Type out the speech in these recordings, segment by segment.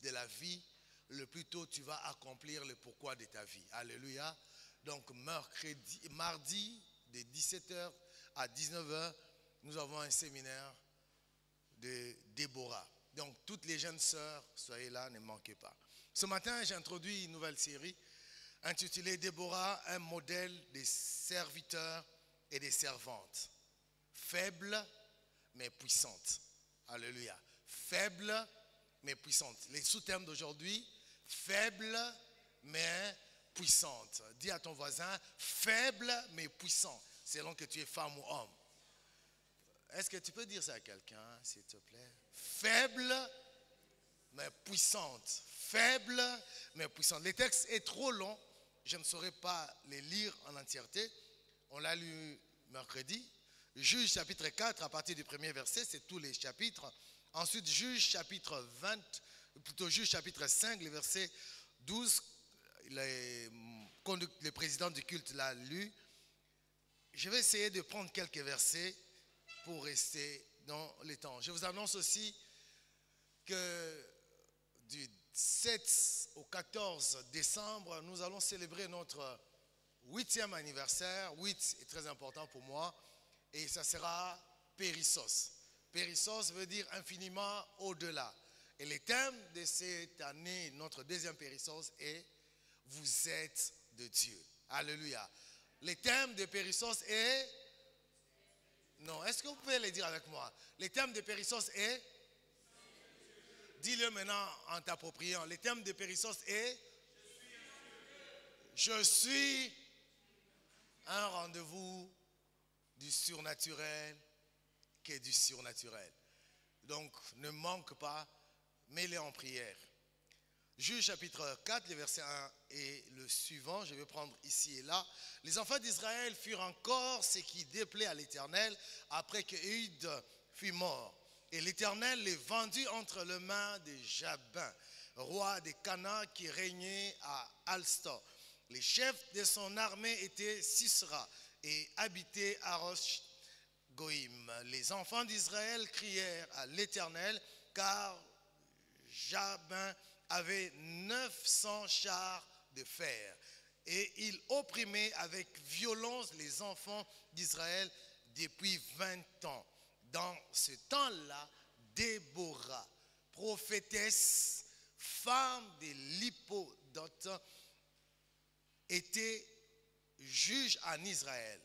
de la vie, le plus tôt tu vas accomplir le pourquoi de ta vie. Alléluia. Donc mardi, de 17h à 19h, nous avons un séminaire de Déborah. Donc toutes les jeunes sœurs, soyez là, ne manquez pas. Ce matin, j'ai introduit une nouvelle série intitulée Déborah, un modèle des serviteurs et des servantes. Faible mais puissante. Alléluia. Faible mais puissante. Les sous-termes d'aujourd'hui, faible mais puissante. Dis à ton voisin, faible mais puissant, selon que tu es femme ou homme. Est-ce que tu peux dire ça à quelqu'un, s'il te plaît? Faible mais puissante. Faible mais puissante. Le texte est trop long, je ne saurais pas les lire en entièreté. On l'a lu mercredi. Juge chapitre 4 à partir du premier verset, c'est tous les chapitres. Ensuite, Juge chapitre 20, plutôt Juge chapitre 5, le verset 12, le président du culte l'a lu. Je vais essayer de prendre quelques versets pour rester dans les temps. Je vous annonce aussi que du 7 au 14 décembre, nous allons célébrer notre 8e anniversaire. 8 est très important pour moi. Et ça sera Périssos. Périssos veut dire infiniment au-delà. Et le thème de cette année, notre deuxième Périssos est « Vous êtes de Dieu ». Alléluia. Le thème de Périssos est... Non, est-ce que vous pouvez le dire avec moi? Le thème de Périssos est... Dis-le maintenant en t'appropriant. Le thème de Périssos est... Je suis un rendez-vous du surnaturel que du surnaturel. Donc, ne manque pas, mets-les en prière. Juge chapitre 4, les versets 1 et le suivant, je vais prendre ici et là. Les enfants d'Israël firent encore ce qui déplaît à l'Éternel après que Ehud fut mort. Et l'Éternel les vendit entre les mains de Jabin, roi de Canaan qui régnait à Alstor. Les chefs de son armée étaient Sisra et habitaient à Rosh Goïm. Les enfants d'Israël crièrent à l'Éternel, car Jabin avait 900 chars de fer. Et il opprimait avec violence les enfants d'Israël depuis 20 ans. Dans ce temps-là, Déborah, prophétesse, femme de l'Hippodote, était juge en Israël.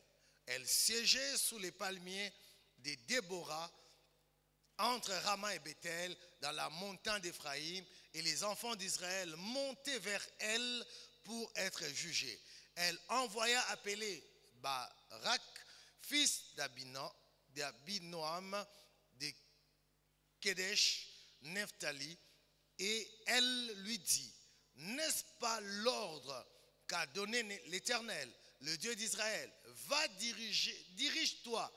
Elle siégeait sous les palmiers de Déborah, entre Rama et Bethel, dans la montagne d'Éphraïm, et les enfants d'Israël montaient vers elle pour être jugés. Elle envoya appeler Barak, fils d'Abinoam, de Kedesh, Nephtali, et elle lui dit, n'est-ce pas l'ordre qu'a donné l'Éternel, le Dieu d'Israël? Va dirige-toi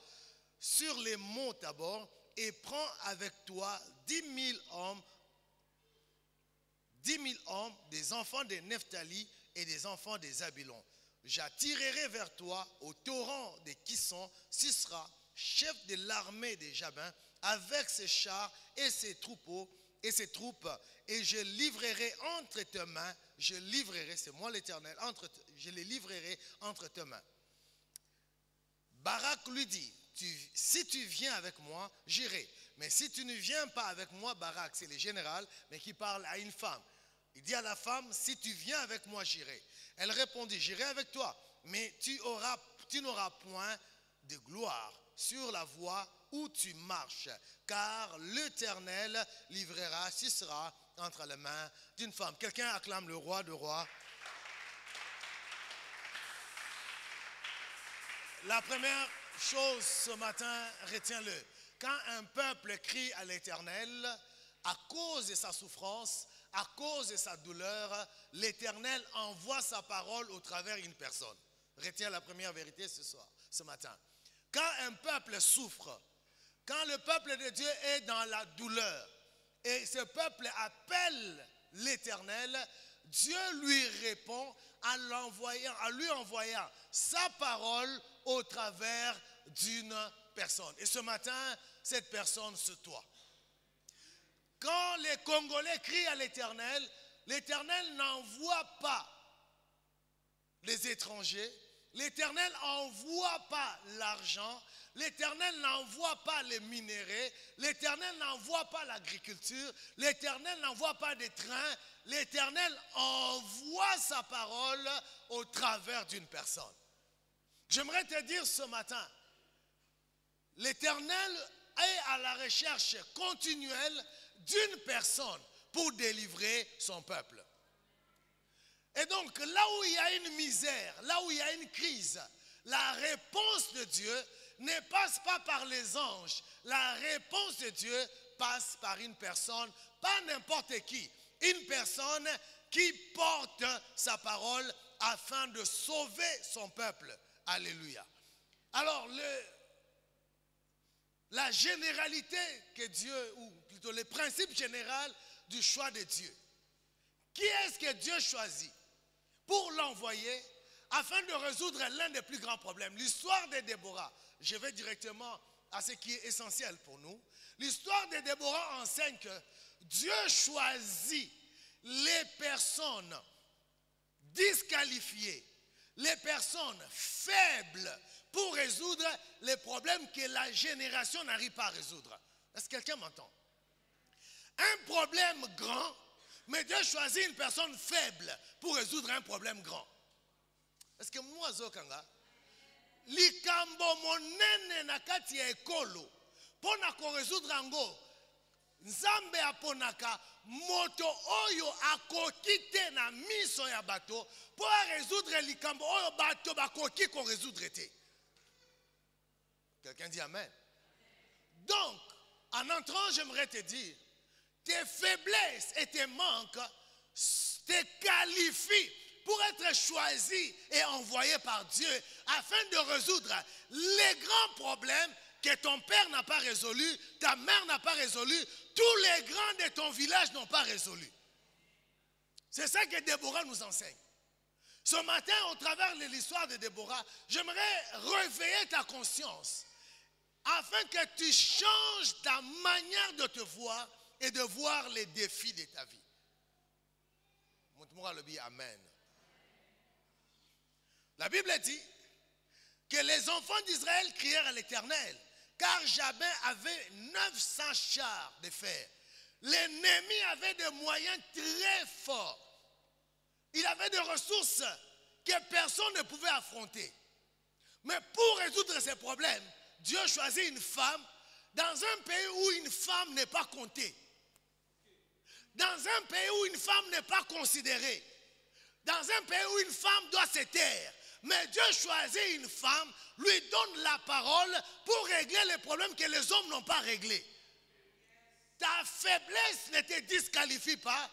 sur les monts Tabor et prends avec toi 10 000 hommes, des enfants de Nephtali et des enfants de Zabulon. J'attirerai vers toi au torrent de Kisson Sisra, chef de l'armée de Jabin, avec ses chars et ses troupeaux et ses troupes, et je livrerai entre tes mains, c'est moi l'Éternel, je les livrerai entre tes mains. Barak lui dit, si tu viens avec moi, j'irai. Mais si tu ne viens pas avec moi, Barak, c'est le général, mais qui parle à une femme. Il dit à la femme, si tu viens avec moi, j'irai. Elle répondit, j'irai avec toi, mais tu n'auras point de gloire sur la voie où tu marches, car l'Éternel livrera Sisera entre les mains d'une femme. Quelqu'un acclame le roi de rois. La première chose ce matin, retiens-le. Quand un peuple crie à l'Éternel, à cause de sa souffrance, à cause de sa douleur, l'Éternel envoie sa parole au travers d'une personne. Retiens la première vérité ce matin. Quand un peuple souffre, quand le peuple de Dieu est dans la douleur, et ce peuple appelle l'Éternel, Dieu lui répond en lui envoyant sa parole au travers d'une personne. Et ce matin, cette personne, c'est toi. Quand les Congolais crient à l'Éternel, l'Éternel n'envoie pas les étrangers, l'Éternel n'envoie pas l'argent, l'Éternel n'envoie pas les minéraux, l'Éternel n'envoie pas l'agriculture, l'Éternel n'envoie pas des trains, l'Éternel envoie sa parole au travers d'une personne. J'aimerais te dire ce matin, l'Éternel est à la recherche continuelle d'une personne pour délivrer son peuple. Et donc, là où il y a une misère, là où il y a une crise, la réponse de Dieu ne passe pas par les anges. La réponse de Dieu passe par une personne, pas n'importe qui. Une personne qui porte sa parole afin de sauver son peuple. Alléluia. Alors, la généralité que Dieu, ou plutôt le principe général du choix de Dieu. Qui est-ce que Dieu choisit pour l'envoyer afin de résoudre l'un des plus grands problèmes? L'histoire de Déborah. Je vais directement à ce qui est essentiel pour nous. L'histoire de Déborah enseigne que Dieu choisit les personnes disqualifiées, les personnes faibles pour résoudre les problèmes que la génération n'arrive pas à résoudre. Est-ce que quelqu'un m'entend? Un problème grand, mais Dieu choisit une personne faible pour résoudre un problème grand. Est-ce que moi, Zokanga, likambo monene na kati ya ekolo, pona ko résoudre ango, Nzambe aponaka moto oyo akoki te na miso ya bato, pour résoudre likambo oyo bato bakoki ko résoudre te. Quelqu'un dit amen. Donc, en entrant, j'aimerais te dire, tes faiblesses et tes manques te qualifient pour être choisi et envoyé par Dieu afin de résoudre les grands problèmes que ton père n'a pas résolus, ta mère n'a pas résolu, tous les grands de ton village n'ont pas résolu. C'est ça que Déborah nous enseigne. Ce matin, au travers de l'histoire de Déborah, j'aimerais réveiller ta conscience afin que tu changes ta manière de te voir et de voir les défis de ta vie. Montre-moi le bien, amen. La Bible dit que les enfants d'Israël crièrent à l'Éternel, car Jabin avait 900 chars de fer. L'ennemi avait des moyens très forts. Il avait des ressources que personne ne pouvait affronter. Mais pour résoudre ces problèmes, Dieu choisit une femme dans un pays où une femme n'est pas comptée. Dans un pays où une femme n'est pas considérée. Dans un pays où une femme doit se taire. Mais Dieu choisit une femme, lui donne la parole pour régler les problèmes que les hommes n'ont pas réglés. Ta faiblesse ne te disqualifie pas.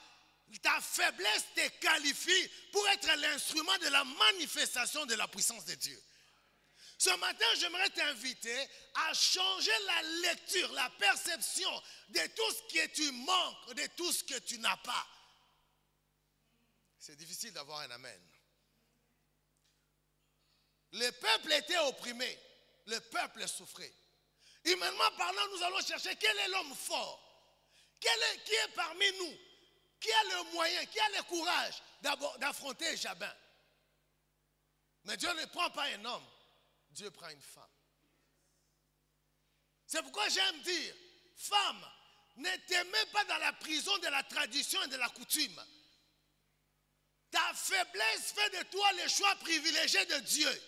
Ta faiblesse te qualifie pour être l'instrument de la manifestation de la puissance de Dieu. Ce matin, j'aimerais t'inviter à changer la lecture, la perception de tout ce que tu manques, de tout ce que tu n'as pas. C'est difficile d'avoir un amen. Le peuple était opprimé, le peuple souffrait. Humainement parlant, nous allons chercher quel est l'homme fort, qui est parmi nous, qui a le moyen, qui a le courage d'affronter Jabin. Mais Dieu ne prend pas un homme, Dieu prend une femme. C'est pourquoi j'aime dire, femme, ne te mets pas dans la prison de la tradition et de la coutume. Ta faiblesse fait de toi le choix privilégié de Dieu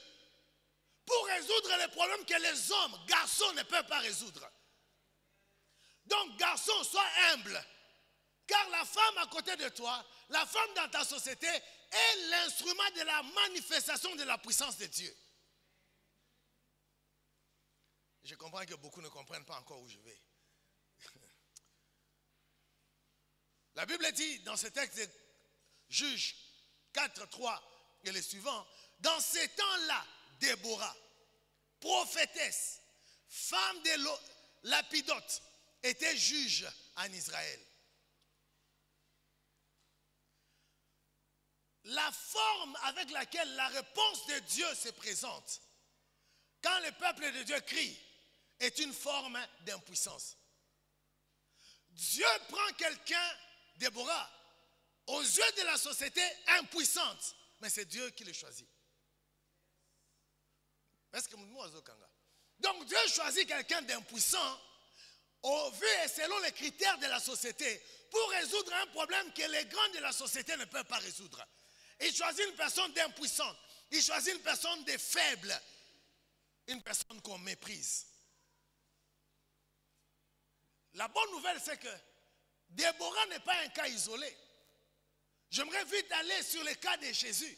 pour résoudre les problèmes que les hommes, garçons, ne peuvent pas résoudre. Donc, garçon, sois humble. Car la femme à côté de toi, la femme dans ta société est l'instrument de la manifestation de la puissance de Dieu. Je comprends que beaucoup ne comprennent pas encore où je vais. La Bible dit dans ce texte de Juges 4, 3 et les suivants, dans ces temps-là, Déborah, prophétesse, femme de Lapidote, était juge en Israël. La forme avec laquelle la réponse de Dieu se présente quand le peuple de Dieu crie est une forme d'impuissance. Dieu prend quelqu'un, Déborah, aux yeux de la société impuissante, mais c'est Dieu qui le choisit. Donc Dieu choisit quelqu'un d'impuissant au vu et selon les critères de la société pour résoudre un problème que les grands de la société ne peuvent pas résoudre. Il choisit une personne d'impuissante, il choisit une personne de faible, une personne qu'on méprise. La bonne nouvelle, c'est que Déborah n'est pas un cas isolé. J'aimerais vite aller sur le cas de Jésus.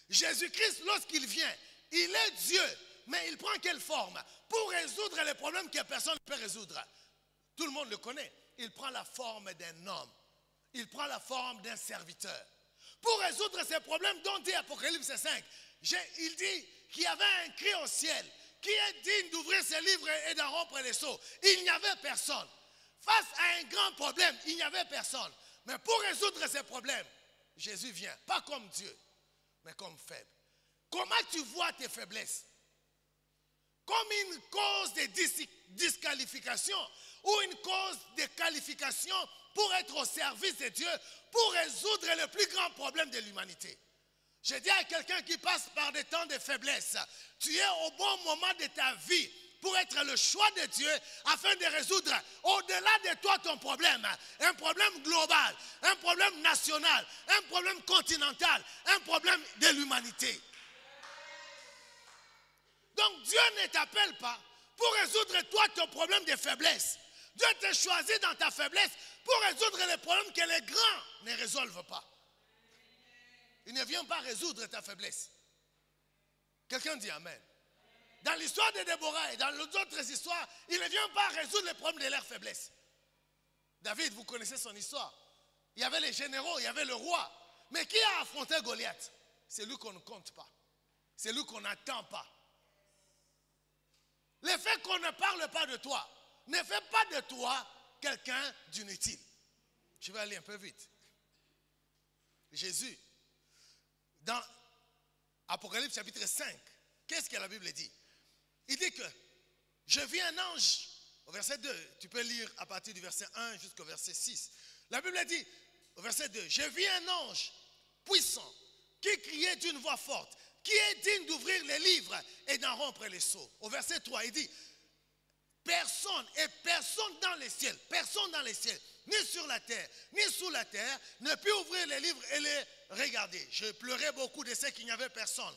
Jésus-Christ, lorsqu'il vient, il est Dieu, mais il prend quelle forme? Pour résoudre les problèmes que personne ne peut résoudre. Tout le monde le connaît. Il prend la forme d'un homme. Il prend la forme d'un serviteur. Pour résoudre ces problèmes dont dit Apocalypse 5, il dit qu'il y avait un cri au ciel. Qui est digne d'ouvrir ses livres et d'en rompre les sceaux? Il n'y avait personne. Face à un grand problème, il n'y avait personne. Mais pour résoudre ces problèmes, Jésus vient. Pas comme Dieu, mais comme faible. Comment tu vois tes faiblesses? Comme une cause de disqualification ou une cause de qualification pour être au service de Dieu, pour résoudre le plus grand problème de l'humanité. Je dis à quelqu'un qui passe par des temps de faiblesse, tu es au bon moment de ta vie pour être le choix de Dieu afin de résoudre au-delà de toi ton problème, un problème global, un problème national, un problème continental, un problème de l'humanité. Donc Dieu ne t'appelle pas pour résoudre toi ton problème de faiblesse. Dieu te choisit dans ta faiblesse pour résoudre les problèmes que les grands ne résolvent pas. Il ne vient pas résoudre ta faiblesse. Quelqu'un dit Amen. Dans l'histoire de Déborah et dans les autres histoires, il ne vient pas résoudre les problèmes de leur faiblesse. David, vous connaissez son histoire. Il y avait les généraux, il y avait le roi. Mais qui a affronté Goliath? C'est lui qu'on ne compte pas. C'est lui qu'on n'attend pas. Le fait qu'on ne parle pas de toi ne fait pas de toi quelqu'un d'inutile. Je vais aller un peu vite. Jésus, dans Apocalypse chapitre 5, qu'est-ce que la Bible dit? Il dit que je vis un ange, au verset 2, tu peux lire à partir du verset 1 jusqu'au verset 6. La Bible dit, au verset 2, je vis un ange puissant qui criait d'une voix forte, qui est digne d'ouvrir les livres et d'en rompre les sceaux. Au verset 3, il dit, personne dans les ciels, ni sur la terre, ni sous la terre, ne peut ouvrir les livres et les regarder. Je pleurais beaucoup de ce qu'il n'y avait personne.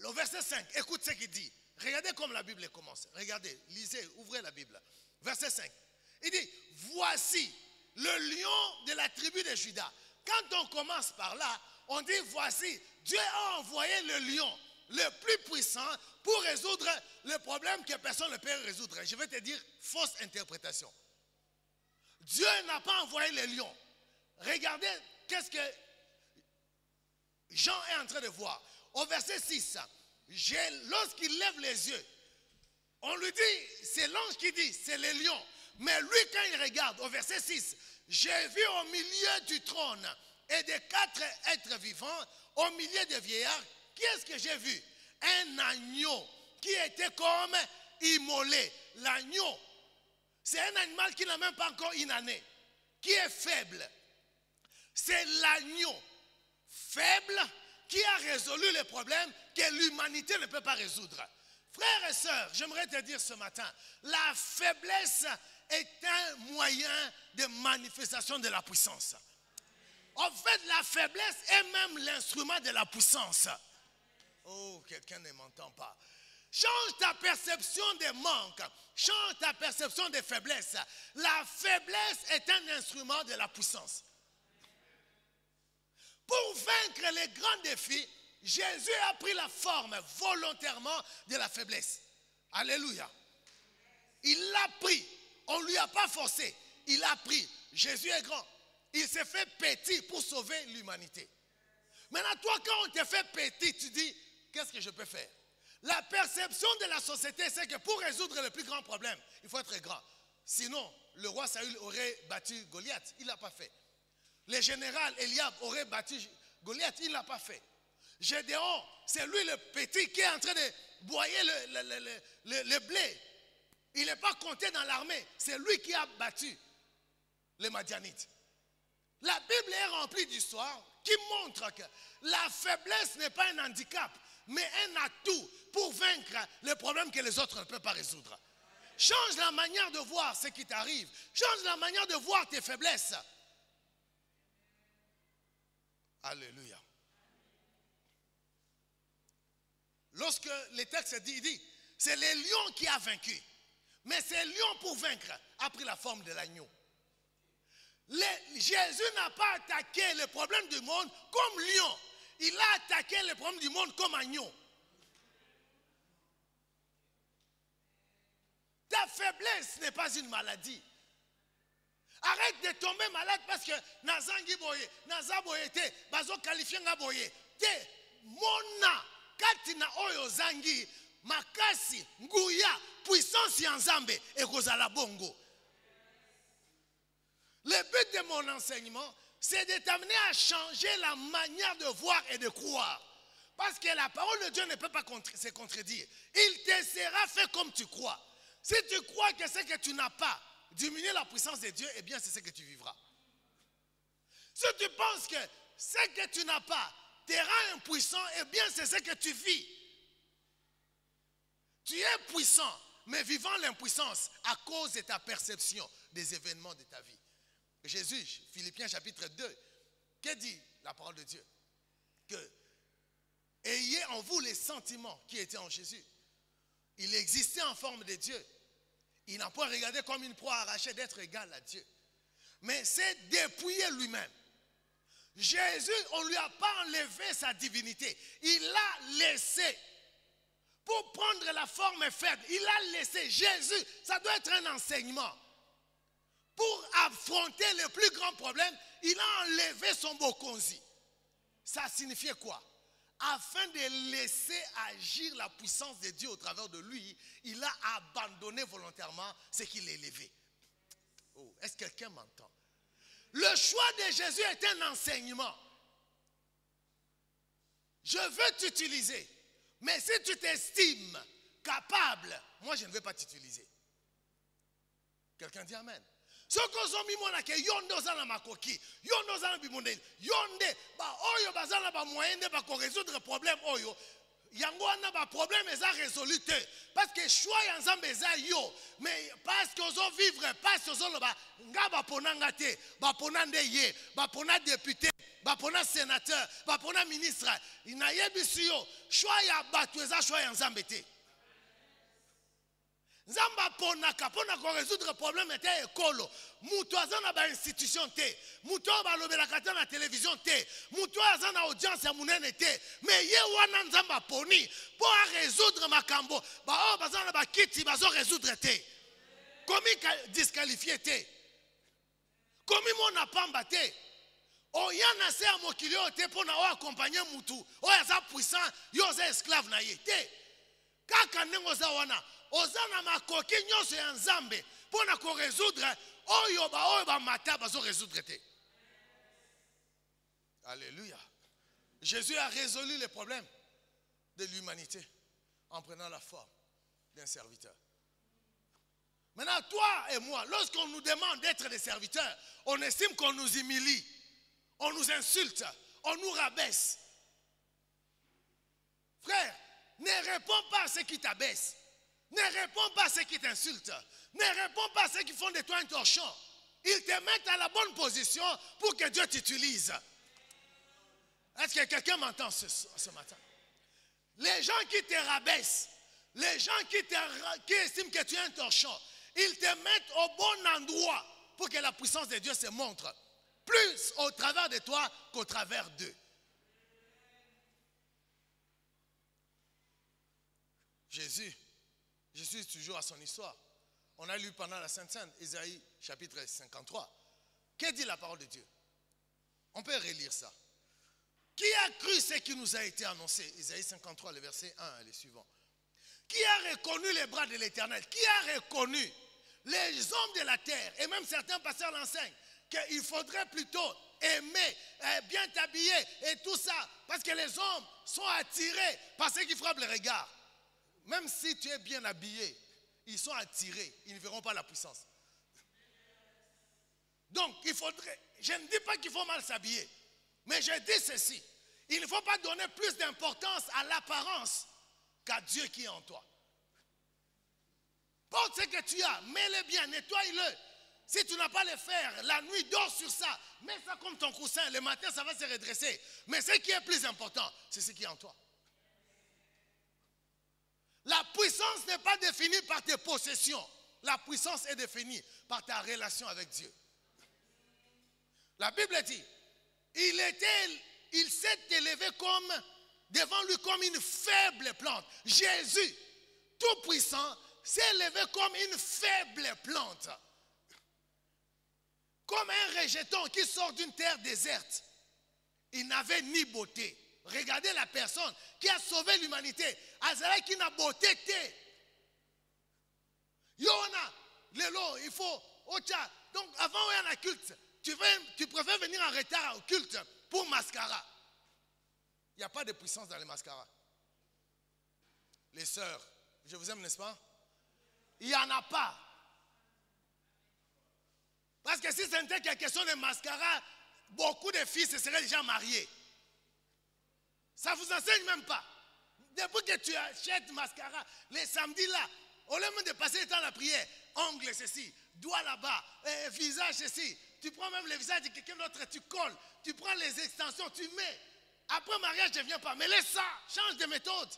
Au verset 5, écoute ce qu'il dit. Regardez comme la Bible commence. Regardez, lisez, ouvrez la Bible. Verset 5. Il dit, voici le lion de la tribu de Juda. Quand on commence par là, on dit, voici, Dieu a envoyé le lion le plus puissant pour résoudre le problème que personne ne peut résoudre. Je vais te dire, fausse interprétation. Dieu n'a pas envoyé le lion. Regardez, qu'est-ce que Jean est en train de voir. Au verset 6, lorsqu'il lève les yeux, on lui dit, c'est l'ange qui dit, c'est le lion. Mais lui, quand il regarde, au verset 6, j'ai vu au milieu du trône et des 4 êtres vivants, au milieu des vieillards, qu'est-ce que j'ai vu? Un agneau qui était comme immolé. L'agneau, c'est un animal qui n'a même pas encore une année, qui est faible. C'est l'agneau faible qui a résolu les problèmes que l'humanité ne peut pas résoudre. Frères et sœurs, j'aimerais te dire ce matin, la faiblesse est un moyen de manifestation de la puissance. En fait, la faiblesse est même l'instrument de la puissance. Oh, quelqu'un ne m'entend pas. Change ta perception des manques. Change ta perception des faiblesses. La faiblesse est un instrument de la puissance. Pour vaincre les grands défis, Jésus a pris la forme volontairement de la faiblesse. Alléluia. Il l'a pris. On ne lui a pas forcé. Il l'a pris. Jésus est grand. Il s'est fait petit pour sauver l'humanité. Maintenant, toi, quand on te fait petit, tu dis, qu'est-ce que je peux faire? La perception de la société, c'est que pour résoudre le plus grand problème, il faut être grand. Sinon, le roi Saül aurait battu Goliath. Il ne l'a pas fait. Le général Eliab aurait battu Goliath. Il ne l'a pas fait. Gédéon, c'est lui le petit qui est en train de broyer le blé. Il n'est pas compté dans l'armée. C'est lui qui a battu les Madianites. La Bible est remplie d'histoires qui montrent que la faiblesse n'est pas un handicap, mais un atout pour vaincre les problèmes que les autres ne peuvent pas résoudre. Change la manière de voir ce qui t'arrive. Change la manière de voir tes faiblesses. Alléluia. Lorsque le texte dit, il dit, c'est le lion qui a vaincu. Mais ce lion pour vaincre a pris la forme de l'agneau. Jésus n'a pas attaqué les problèmes du monde comme lion. Il a attaqué les problèmes du monde comme agneau. Ta faiblesse n'est pas une maladie. Arrête de tomber malade parce que Nazangi boye, Nazaboye te, bazo qualifié nga boye. Te, mona, katina oyo zangi, makasi, nguya, puissance yanzambe, et kozala bongo. Le but de mon enseignement, c'est de t'amener à changer la manière de voir et de croire. Parce que la parole de Dieu ne peut pas se contredire. Il te sera fait comme tu crois. Si tu crois que ce que tu n'as pas diminue la puissance de Dieu, eh bien c'est ce que tu vivras. Si tu penses que ce que tu n'as pas te rend impuissant, eh bien c'est ce que tu vis. Tu es puissant, mais vivant l'impuissance à cause de ta perception des événements de ta vie. Jésus, Philippiens chapitre 2, que dit la parole de Dieu? Que ayez en vous les sentiments qui étaient en Jésus. Il existait en forme de Dieu. Il n'a pas regardé comme une proie arrachée d'être égal à Dieu. Mais c'est dépouiller lui-même. Jésus, on ne lui a pas enlevé sa divinité. Il l'a laissé pour prendre la forme faible. Il l'a laissé. Jésus, ça doit être un enseignement. Pour affronter le plus grand problème, il a enlevé son bokonzi. Ça signifiait quoi? Afin de laisser agir la puissance de Dieu au travers de lui, il a abandonné volontairement ce qu'il élevait. Oh, est-ce que quelqu'un m'entend? Le choix de Jésus est un enseignement. Je veux t'utiliser, mais si tu t'estimes capable, moi je ne vais pas t'utiliser. Quelqu'un dit amen. Ce que nous avons dit, yondo zana makoki, yondo zana bimondeli, yonde ba oyo bazana ba moyenne ba ko résoudre problème oyo. Yango wana ba problème eza résolu te parce que choix ya nzambe eza yo, mais parce que ozo vivre, parce que ozo loba nga ba ponanga te, ba ponande ye, ba pona député, ba pona sénateur, ba pona ministre, ina yebisi yo, choix ya batu eza choix ya nzambe te. Nzamba ponaka pona ko résoudre problème était ekolo. Muto azana ba institution te. Muto ba lobelaka ta na télévision te. Muto azana audience ya munene te. Mais ye wana nzamba poni pour résoudre makambo. Ba o bazana ba kiti bazo résoudre te. Komi disqualifié te. Komi mona pamba te. Oyana se a mokilio te pona o accompagner mutu. O yaza puissant, yo za esclave na ye te. Kaka nengo za wana ozana makoki nyonso ya nzambe pona ko résoudre oyo ba mata bazo résoudre te. Alléluia. Jésus a résolu les problèmes de l'humanité en prenant la forme d'un serviteur. Maintenant, toi et moi, lorsqu'on nous demande d'être des serviteurs, on estime qu'on nous humilie, on nous insulte, on nous rabaisse. Frère, ne réponds pas à ceux qui t'abaissent. Ne réponds pas à ceux qui t'insultent. Ne réponds pas à ceux qui font de toi un torchon. Ils te mettent à la bonne position pour que Dieu t'utilise. Est-ce que quelqu'un m'entend ce matin? Les gens qui te rabaissent, les gens qui estiment que tu es un torchon, ils te mettent au bon endroit pour que la puissance de Dieu se montre. Plus au travers de toi qu'au travers d'eux. Jésus toujours à son histoire. On a lu pendant la Sainte Seine, Isaïe chapitre 53. Que dit la parole de Dieu? On peut relire ça. Qui a cru ce qui nous a été annoncé? Isaïe 53, le verset 1 et les suivants. Qui a reconnu les bras de l'Éternel? Qui a reconnu? Les hommes de la terre, et même certains pasteurs l'enseignent, qu'il faudrait plutôt aimer, bien t'habiller et tout ça, parce que les hommes sont attirés par ceux qui frappent le regard. Même si tu es bien habillé, ils sont attirés, ils ne verront pas la puissance. Donc, il faudrait, je ne dis pas qu'il faut mal s'habiller, mais je dis ceci. Il ne faut pas donner plus d'importance à l'apparence qu'à Dieu qui est en toi. Porte ce que tu as, mets-le bien, nettoie-le. Si tu n'as pas le faire, la nuit, dors sur ça. Mets ça comme ton coussin. Le matin, ça va se redresser. Mais ce qui est plus important, c'est ce qui est en toi. La puissance n'est pas définie par tes possessions. La puissance est définie par ta relation avec Dieu. La Bible dit, il s'est élevé devant lui comme une faible plante. Jésus, tout puissant, s'est élevé comme une faible plante. Comme un rejeton qui sort d'une terre déserte. Il n'avait ni beauté. Regardez la personne qui a sauvé l'humanité. Azara qui n'a beauté. Yona, Lélo, il faut. Ocha. Donc avant il y a un culte. Tu préfères venir en retard au culte pour mascara. Il n'y a pas de puissance dans les mascaras. Les sœurs, je vous aime, n'est-ce pas? Il n'y en a pas. Parce que si c'était quelque question de mascara, beaucoup de filles se seraient déjà mariées. Ça ne vous enseigne même pas. Depuis que tu achètes mascara, les samedis là, au lieu de passer le temps à la prière, ongles ceci, doigts là-bas, visage ceci, tu prends même le visage de quelqu'un d'autre, tu colles, tu prends les extensions, tu mets. Après mariage, je ne viens pas. Mais laisse ça, change de méthode.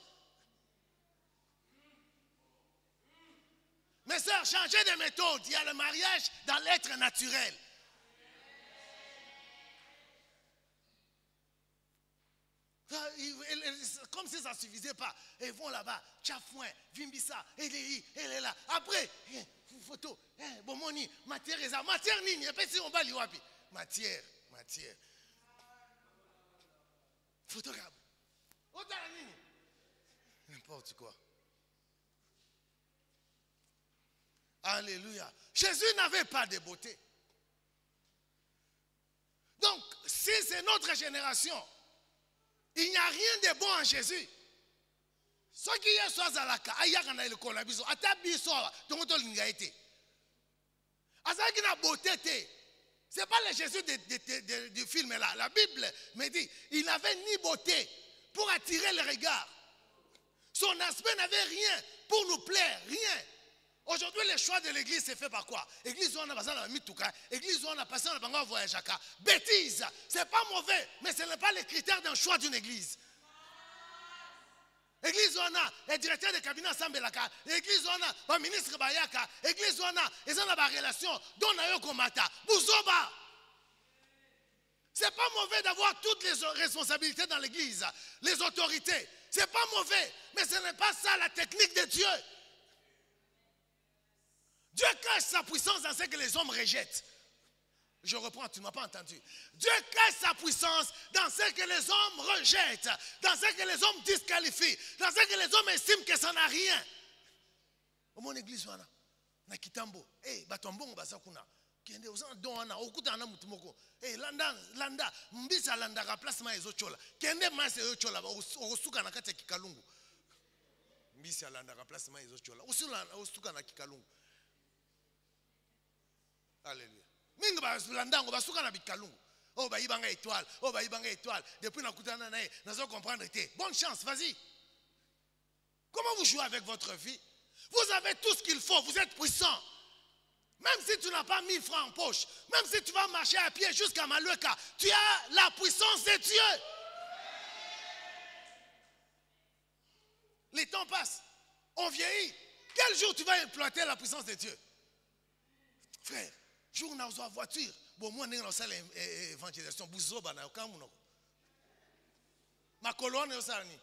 Mes sœurs, changez de méthode. Il y a le mariage dans l'être naturel. Comme si ça ne suffisait pas. Ils vont là-bas, Tchafouin, Vimbissa, elle est là. Après, photo, Bomoni, matière, matière nini, et puis si on va l'Iwapi. Matière. Photographe. N'importe quoi. Alléluia. Jésus n'avait pas de beauté. Donc, si c'est notre génération, il n'y a rien de bon en Jésus. Ce qui est soit Zalaka, Ayakana le Kolabiso, Atabiso, Tongoto Lingaete. Azaki n'a beauté. Ce n'est pas le Jésus du film là. La Bible me dit, il n'avait ni beauté pour attirer le regard. Son aspect n'avait rien pour nous plaire, rien. Aujourd'hui, le choix de l'église c'est fait par quoi? L'église où on a passé dans Mitouka, l'église où on a passé dans le voyage à Jaka. Bêtise, ce n'est pas mauvais, mais ce n'est pas le critère d'un choix d'une église. L'église où on a le directeur de cabinet ensemble là, l'église où on a le ministre Bayaka, l'église où on a les gens la relation, dont on a eu Komata, Bouzoba. C'est pas mauvais d'avoir toutes les responsabilités dans l'église, les autorités. C'est pas mauvais, mais ce n'est pas ça la technique de Dieu. Dieu cache sa puissance dans ce que les hommes rejettent. Je reprends, tu ne m'as pas entendu. Dieu cache sa puissance dans ce que les hommes rejettent, dans ce que les hommes disqualifient, dans ce que les hommes estiment que ça n'a rien. Au mon église, na kitambo, batombo basakuna. Kende uzana doana okuta na mutumoko. Landa, mbisa landa ka plasma ezochola. Kende mase ezochola osuka na kati ya kikalungu. Mbisa landa ka plasma ezochola. Osuka na kikalungu. Alléluia. Mingi balandango basuka na bikalungu. Oh ba ibanga étoile. Depuis na kutana na nazo comprendre été. Bonne chance, vas-y. Comment vous jouez avec votre vie? Vous avez tout ce qu'il faut, vous êtes puissant. Même si tu n'as pas 1000 francs en poche, même si tu vas marcher à pied jusqu'à Malueka, tu as la puissance de Dieu. Les temps passent, on vieillit. Quel jour tu vas exploiter la puissance de Dieu? Frère, jour où on a une voiture, bon, moi, on a une évangélisation, bouzoba, na okamuno. Ma colonne est au sarni.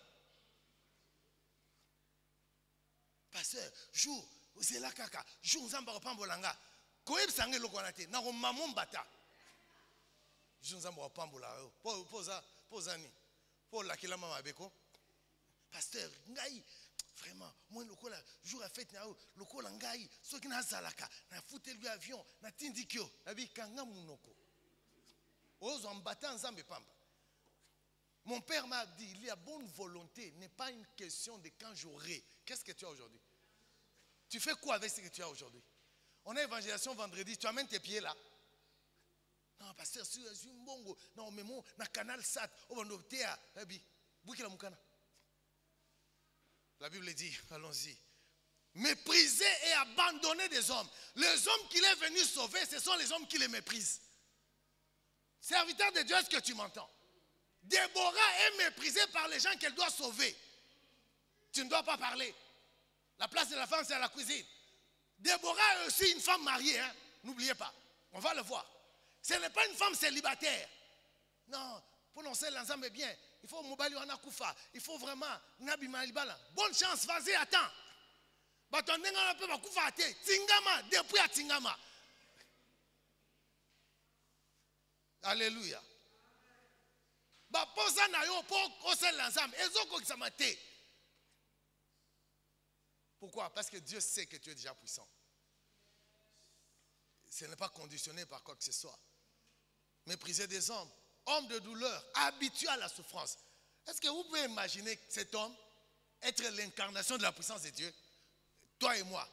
Pasteur, jour, c'est la kaka, jour, nous avons pambolanga. Koeb sangé le konate, na mamon bata. Jour, nous avons pambola. Posani, pour la kila mama beko. Pasteur, ngai. Vraiment, moi, le jour à fête, le col en gaï, ceux qui n'ont pas zalaka, n'a foutu l'avion, n'a tindikyo, n'a vu kanga munoko. Ose en battant ensemble pamba. Mon père m'a dit, il y a bonne volonté, n'est pas une question de quand j'aurai. Qu'est-ce que tu as aujourd'hui? Tu fais quoi avec ce que tu as aujourd'hui? On a évangélisation vendredi, tu amènes tes pieds là. Non, pasteur, si je suis un bongo. Non, mais moi, dans le canal SAT, on va nous faire. La Bible dit, allons-y. Mépriser et abandonner des hommes. Les hommes qu'il est venu sauver, ce sont les hommes qui les méprisent. Serviteur de Dieu, est-ce que tu m'entends? Déborah est méprisée par les gens qu'elle doit sauver. Tu ne dois pas parler. La place de la femme, c'est à la cuisine. Déborah est aussi une femme mariée. Hein? N'oubliez pas. On va le voir. Ce n'est pas une femme célibataire. Non, prononcer l'ensemble bien. Il faut Mobali Wana Koufa. Il faut vraiment Nabi Malibala. Bonne chance, vas-y, attends. Batondenga pe Koufa ate. Tingama, depuis à Tingama. Alléluia. Baposa na yo po ose l'ensemble. Ezoko kisamate. Pourquoi? Parce que Dieu sait que tu es déjà puissant. Ce n'est pas conditionné par quoi que ce soit. Mépriser des hommes, hommes de douleur, habitués à la souffrance. Est-ce que vous pouvez imaginer cet homme être l'incarnation de la puissance de Dieu? Toi et moi.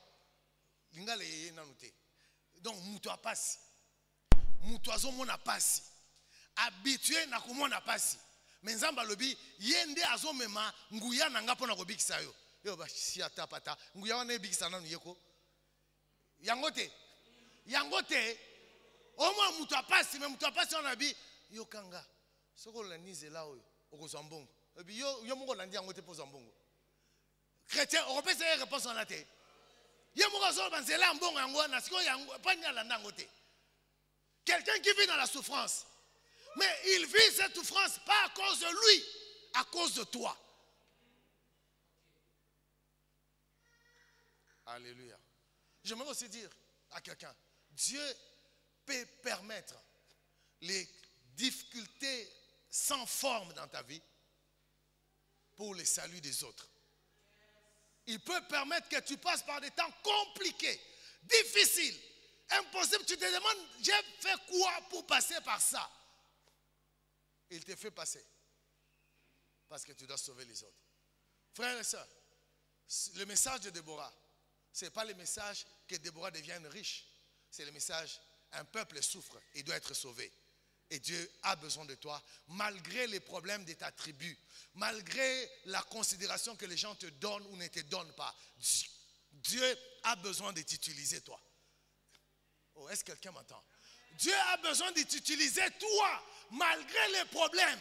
Donc, moutoua passi. Moutoizo mona passi. Habitué na kumona passi. Mais nzamba lobi, yende azo mema, nguya nanga pona kobikisa yo. Yo ba siata pata. Nguya wana ebikisa nanu yeko. Yangote. Yangote. Omo moutoua passi, mais moutoua passi on a bi. Yo kanga. Soko la nize la oyo. Oko zambongo. Ebi yo moko landi yangote po zambongo. Chrétien, on peut se répondre en la tête. Quelqu'un qui vit dans la souffrance. Mais il vit cette souffrance pas à cause de lui, à cause de toi. Alléluia. J'aimerais aussi dire à quelqu'un, Dieu peut permettre les difficultés sans forme dans ta vie pour le salut des autres. Il peut permettre que tu passes par des temps compliqués, difficiles, impossibles. Tu te demandes, j'ai fait quoi pour passer par ça? Il te fait passer. Parce que tu dois sauver les autres. Frères et sœurs, le message de Déborah, ce n'est pas le message que Déborah devienne riche. C'est le message, un peuple souffre et doit être sauvé. Et Dieu a besoin de toi, malgré les problèmes de ta tribu, malgré la considération que les gens te donnent ou ne te donnent pas. Dieu a besoin de t'utiliser toi. Oh, est-ce que quelqu'un m'entend? Dieu a besoin de t'utiliser toi, malgré les problèmes.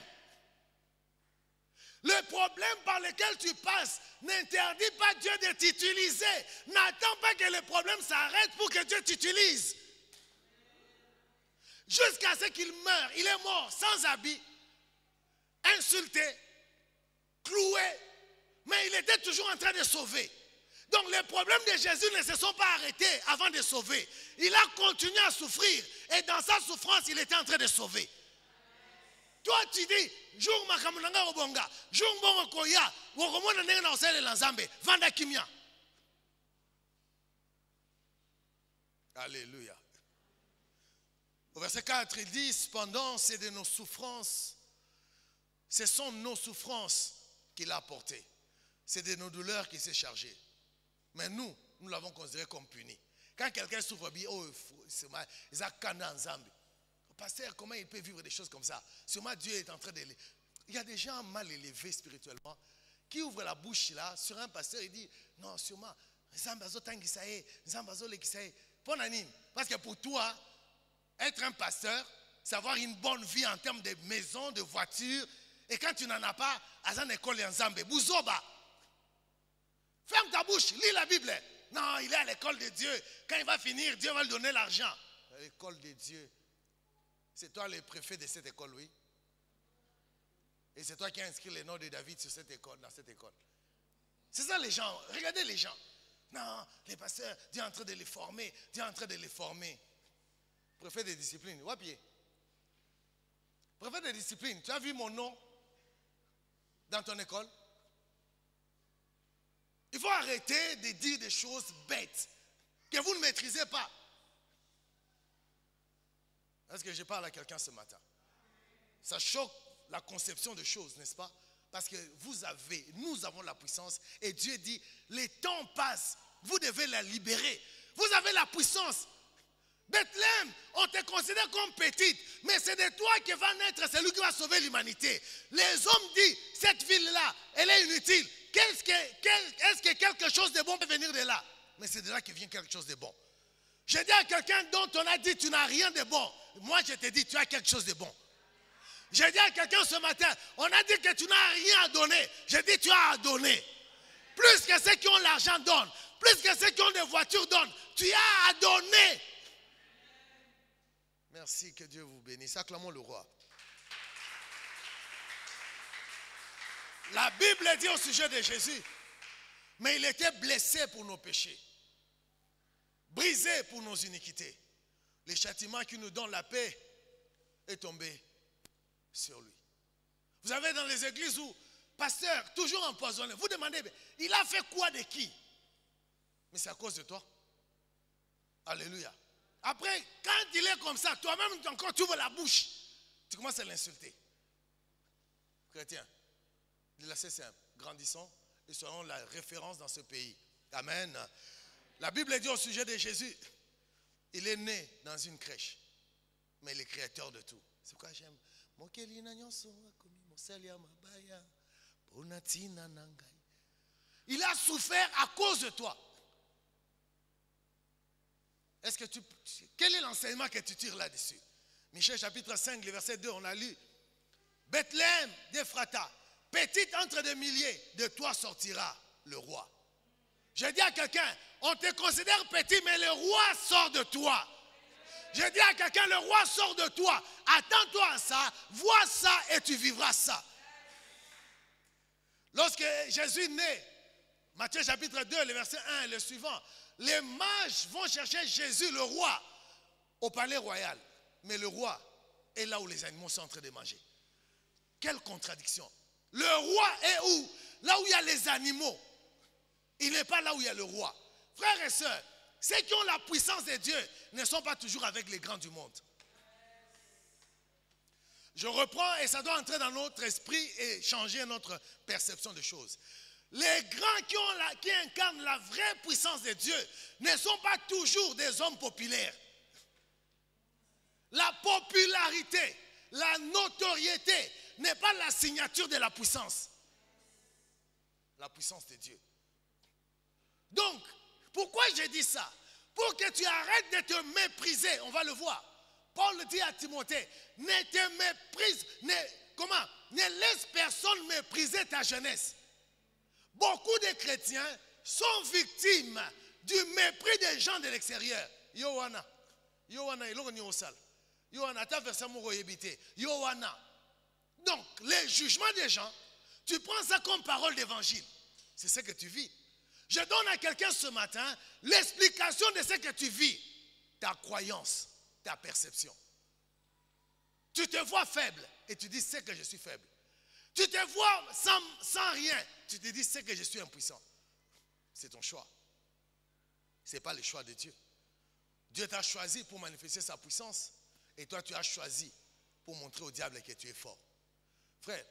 Le problème par lequel tu passes n'interdit pas Dieu de t'utiliser. N'attends pas que le problème s'arrête pour que Dieu t'utilise. Jusqu'à ce qu'il meure, il est mort sans habit, insulté, cloué, mais il était toujours en train de sauver. Donc les problèmes de Jésus ne se sont pas arrêtés avant de sauver. Il a continué à souffrir et dans sa souffrance, il était en train de sauver. Toi tu dis, jour makamunanga obonga, jour bongo koya, wokomona ndenge na osele lanzambe, vanda kimia. Alléluia. Au verset 4, il dit, cependant, c'est de nos souffrances, ce sont nos souffrances qu'il a apportées. C'est de nos douleurs qu'il s'est chargé. Mais nous l'avons considéré comme puni. Quand quelqu'un souffre, oh, pasteur, comment il peut vivre des choses comme ça? Sûrement Dieu est en train de... Il y a des gens mal élevés spirituellement qui ouvrent la bouche là sur un pasteur et dit, non, sûrement, parce que pour toi, être un pasteur, c'est avoir une bonne vie en termes de maison, de voiture. Et quand tu n'en as pas, à une école en Zambé, Bouzoba. Ferme ta bouche, lis la Bible. Non, il est à l'école de Dieu. Quand il va finir, Dieu va lui donner l'argent. L'école de Dieu. C'est toi le préfet de cette école, oui. Et c'est toi qui as inscrit les noms de David sur cette école, dans cette école. C'est ça les gens. Regardez les gens. Non, les pasteurs, Dieu est en train de les former. Dieu est en train de les former. Préfet de discipline, Wapier. Préfet de discipline, tu as vu mon nom dans ton école? Il faut arrêter de dire des choses bêtes que vous ne maîtrisez pas. Est-ce que je parle à quelqu'un ce matin? Ça choque la conception de choses, n'est-ce pas? Parce que nous avons la puissance et Dieu dit, les temps passent, vous devez la libérer. Vous avez la puissance. Bethléem, on te considère comme petite, mais c'est de toi qui va naître celui qui va sauver l'humanité. Les hommes disent, cette ville-là, elle est inutile. Est-ce que quelque chose de bon peut venir de là? Mais c'est de là que vient quelque chose de bon. Je dis à quelqu'un dont on a dit, tu n'as rien de bon. Moi, je te dis, tu as quelque chose de bon. Je dis à quelqu'un ce matin, on a dit que tu n'as rien à donner. Je dis, tu as à donner. Plus que ceux qui ont l'argent donnent. Plus que ceux qui ont des voitures donnent. Tu as à donner. Merci, que Dieu vous bénisse. Acclamons le roi. La Bible dit au sujet de Jésus, mais il était blessé pour nos péchés, brisé pour nos iniquités. Le châtiment qui nous donne la paix est tombé sur lui. Vous avez dans les églises où, pasteur, toujours empoisonné, vous demandez, il a fait quoi de qui? Mais c'est à cause de toi. Alléluia. Après, quand il est comme ça, toi-même encore tu ouvres la bouche, tu commences à l'insulter. Chrétien, il est assez simple. Grandissons et soyons la référence dans ce pays. Amen. La Bible dit au sujet de Jésus, il est né dans une crèche, mais il est créateur de tout. C'est pourquoi j'aime. Il a souffert à cause de toi. Est-ce que quel est l'enseignement que tu tires là-dessus? Michée chapitre 5, le verset 2, on a lu. Bethléem d'Ephrata, petite entre des milliers, de toi sortira le roi. Je dis à quelqu'un, on te considère petit, mais le roi sort de toi. Je dis à quelqu'un, le roi sort de toi. Attends-toi à ça, vois ça et tu vivras ça. Lorsque Jésus est né, Matthieu chapitre 2, le verset 1 et le suivant, les mages vont chercher Jésus, le roi, au palais royal. Mais le roi est là où les animaux sont en train de manger. Quelle contradiction. Le roi est où? Là où il y a les animaux. Il n'est pas là où il y a le roi. Frères et sœurs, ceux qui ont la puissance de Dieu ne sont pas toujours avec les grands du monde. Je reprends et ça doit entrer dans notre esprit et changer notre perception des choses. Les grands qui incarnent la vraie puissance de Dieu ne sont pas toujours des hommes populaires. La popularité, la notoriété n'est pas la signature de la puissance. La puissance de Dieu. Donc, pourquoi j'ai dit ça? Pour que tu arrêtes de te mépriser, on va le voir. Paul dit à Timothée, ne te méprise, ne laisse personne mépriser ta jeunesse. Beaucoup de chrétiens sont victimes du mépris des gens de l'extérieur. Yohana, donc, les jugements des gens, tu prends ça comme parole d'évangile. C'est ce que tu vis. Je donne à quelqu'un ce matin l'explication de ce que tu vis. Ta croyance, ta perception. Tu te vois faible et tu dis c'est que je suis faible. Tu te vois sans rien, tu te dis c'est que je suis impuissant. C'est ton choix. Ce n'est pas le choix de Dieu. Dieu t'a choisi pour manifester sa puissance et toi tu as choisi pour montrer au diable que tu es fort. Frère,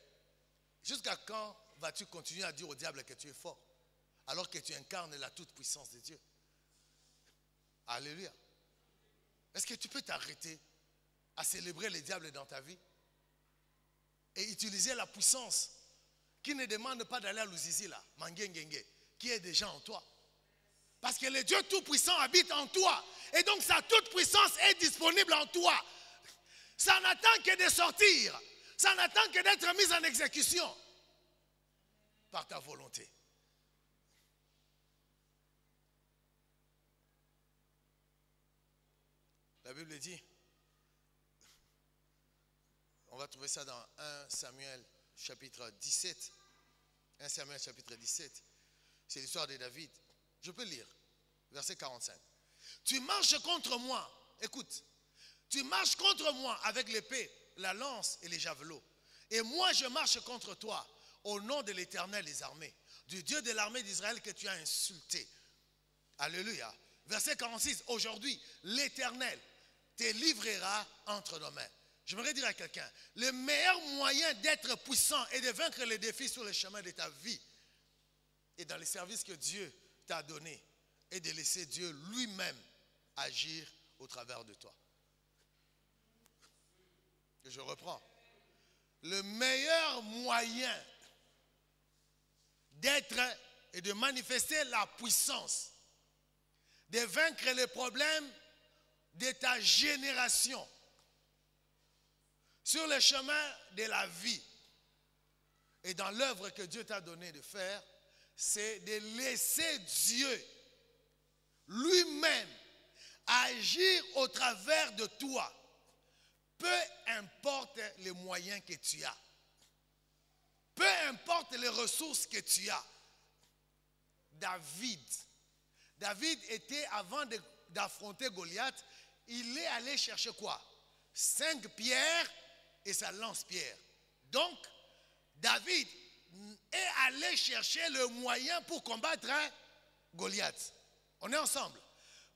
jusqu'à quand vas-tu continuer à dire au diable que tu es fort alors que tu incarnes la toute puissance de Dieu? Alléluia. Est-ce que tu peux t'arrêter à célébrer le diable dans ta vie et utiliser la puissance qui ne demande pas d'aller à l'Uzizi là, Mangengenge, qui est déjà en toi? Parce que le Dieu tout-puissant habite en toi. Et donc sa toute puissance est disponible en toi. Ça n'attend que de sortir. Ça n'attend que d'être mis en exécution par ta volonté. La Bible dit, on va trouver ça dans 1 Samuel chapitre 17. 1 Samuel chapitre 17. C'est l'histoire de David. Je peux lire, verset 45. Tu marches contre moi, écoute, tu marches contre moi avec l'épée, la lance et les javelots. Et moi je marche contre toi au nom de l'Éternel des armées, du Dieu de l'armée d'Israël que tu as insulté. Alléluia. Verset 46, aujourd'hui l'Éternel te livrera entre nos mains. J'aimerais dire à quelqu'un, le meilleur moyen d'être puissant et de vaincre les défis sur le chemin de ta vie et dans les services que Dieu t'a donné et de laisser Dieu lui-même agir au travers de toi. Et je reprends. Le meilleur moyen d'être et de manifester la puissance, de vaincre les problèmes de ta génération sur le chemin de la vie et dans l'œuvre que Dieu t'a donné de faire, c'est de laisser Dieu lui-même agir au travers de toi, peu importe les moyens que tu as, peu importe les ressources que tu as. David était, avant d'affronter Goliath, il est allé chercher quoi? 5 pierres et sa lance-pierre. Donc, David est allé chercher le moyen pour combattre Goliath. On est ensemble.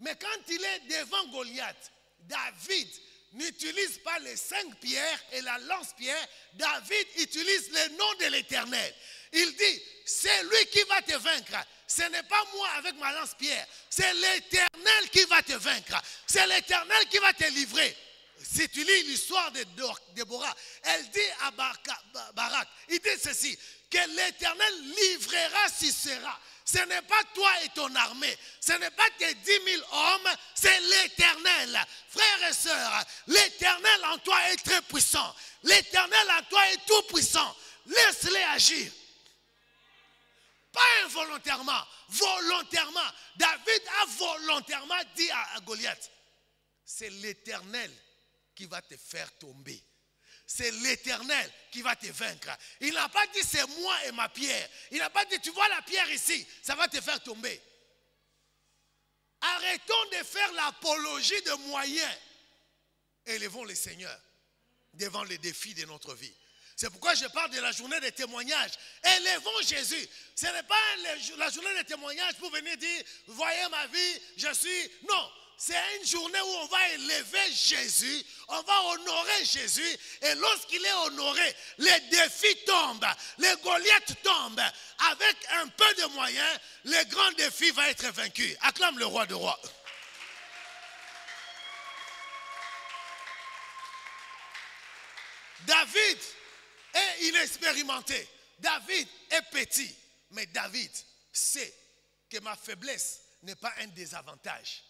Mais quand il est devant Goliath, David n'utilise pas les 5 pierres et la lance-pierre. David utilise le nom de l'Éternel. Il dit, c'est lui qui va te vaincre. Ce n'est pas moi avec ma lance-pierre. C'est l'Éternel qui va te vaincre. C'est l'Éternel qui va te livrer. Si tu lis l'histoire de Déborah, elle dit à Barak, il dit ceci, que l'Éternel livrera Sisera. Ce n'est pas toi et ton armée, ce n'est pas tes 10 000 hommes, c'est l'Éternel. Frères et sœurs, l'Éternel en toi est très puissant. L'Éternel en toi est tout puissant. Laisse-les agir. Pas involontairement, volontairement. David a volontairement dit à Goliath, c'est l'Éternel qui va te faire tomber. C'est l'Éternel qui va te vaincre. Il n'a pas dit c'est moi et ma pierre. Il n'a pas dit tu vois la pierre ici, ça va te faire tomber. Arrêtons de faire l'apologie de moyens. Élevons le Seigneur devant les défis de notre vie. C'est pourquoi je parle de la journée des témoignages. Élevons Jésus. Ce n'est pas la journée des témoignages pour venir dire, voyez ma vie, je suis... Non. C'est une journée où on va élever Jésus, on va honorer Jésus. Et lorsqu'il est honoré, les défis tombent, les Goliaths tombent. Avec un peu de moyens, le grand défi va être vaincu. Acclame le roi des rois. David est inexpérimenté. David est petit. Mais David sait que ma faiblesse n'est pas un désavantage.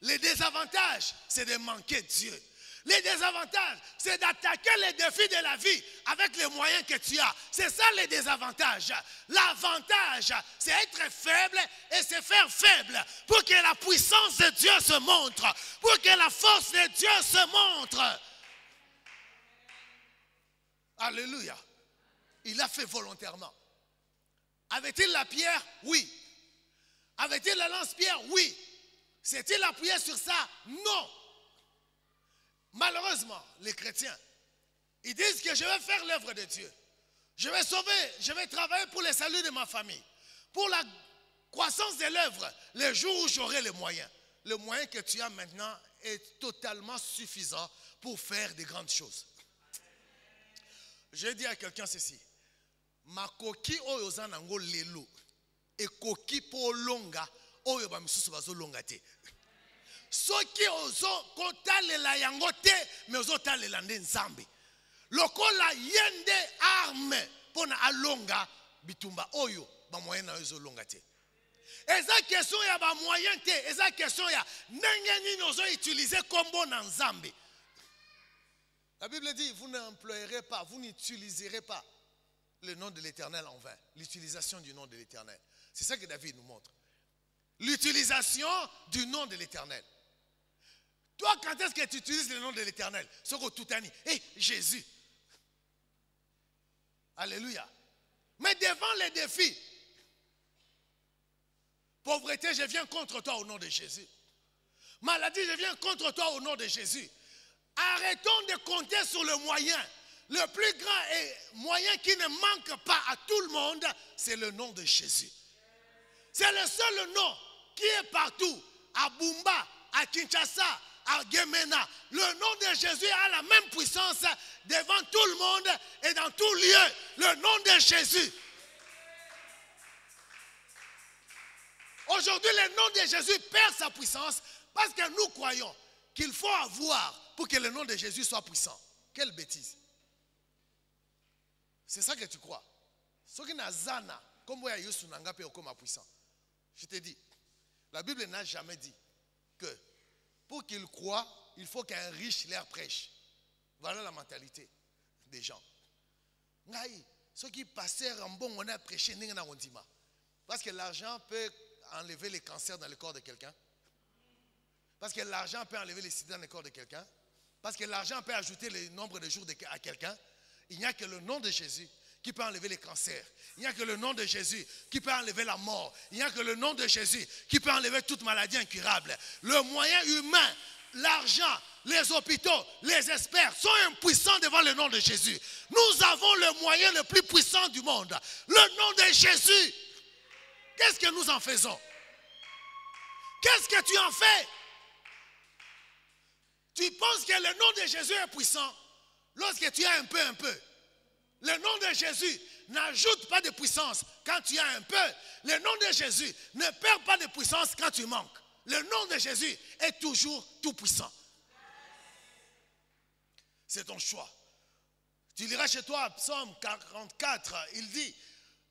Les désavantages, c'est de manquer Dieu. Les désavantages, c'est d'attaquer les défis de la vie avec les moyens que tu as. C'est ça les désavantages. L'avantage, c'est être faible et se faire faible pour que la puissance de Dieu se montre, pour que la force de Dieu se montre. Alléluia. Il l'a fait volontairement. Avait-il la pierre? Oui. Avait-il la lance-pierre? Oui. S'est-il appuyé sur ça? Non. Malheureusement, les chrétiens, ils disent que je vais faire l'œuvre de Dieu. Je vais sauver, je vais travailler pour le salut de ma famille. Pour la croissance de l'œuvre, le jour où j'aurai les moyens. Le moyen que tu as maintenant est totalement suffisant pour faire de grandes choses. Je dis à quelqu'un ceci. Ma koki oyo zanango lelo et koki po longa oyo ba misusu bazo longa te. Soki ozo kotalela yango te mais ozo talela nde Nzambe. Lokola yende arme pona alonga bitumba oyo ba moyen na ozo longa te. Eza question ya ba moyen te, eza question ya ndenge nini ozo utiliser kombo na Nzambe. La Bible dit, vous n'employerez pas, vous n'utiliserez pas le nom de l'Éternel en vain. L'utilisation du nom de l'Éternel. C'est ça que David nous montre. L'utilisation du nom de l'Éternel. Toi, quand est-ce que tu utilises le nom de l'Éternel? Ce que tout a dit. Hey, Jésus. Alléluia. Mais devant les défis, pauvreté, je viens contre toi au nom de Jésus. Maladie, je viens contre toi au nom de Jésus. Arrêtons de compter sur le moyen. Le plus grand moyen qui ne manque pas à tout le monde, c'est le nom de Jésus. C'est le seul nom qui est partout. À Bumba, à Kinshasa, à Gemena. Le nom de Jésus a la même puissance devant tout le monde et dans tout lieu. Le nom de Jésus. Aujourd'hui, le nom de Jésus perd sa puissance Parce que nous croyons qu'il faut avoir pour que le nom de Jésus soit puissant. Quelle bêtise. C'est ça que tu crois. Ce qui n'a zana, comme vous avez comme puissant. Je te dis, la Bible n'a jamais dit que pour qu'il croie, il faut qu'un riche leur prêche. Voilà la mentalité des gens. Ceux qui passaient en bon, on a prêché. Parce que l'argent peut enlever les cancers dans le corps de quelqu'un. Parce que l'argent peut enlever les sida dans le corps de quelqu'un. Parce que l'argent peut ajouter le nombre de jours à quelqu'un. Il n'y a que le nom de Jésus qui peut enlever les cancers. Il n'y a que le nom de Jésus qui peut enlever la mort. Il n'y a que le nom de Jésus qui peut enlever toute maladie incurable. Le moyen humain, l'argent, les hôpitaux, les experts sont impuissants devant le nom de Jésus. Nous avons le moyen le plus puissant du monde. Le nom de Jésus. Qu'est-ce que nous en faisons? Qu'est-ce que tu en fais? Tu penses que le nom de Jésus est puissant lorsque tu as un peu. Le nom de Jésus n'ajoute pas de puissance quand tu as un peu. Le nom de Jésus ne perd pas de puissance quand tu manques. Le nom de Jésus est toujours tout puissant. C'est ton choix. Tu liras chez toi, Psaume 44, il dit,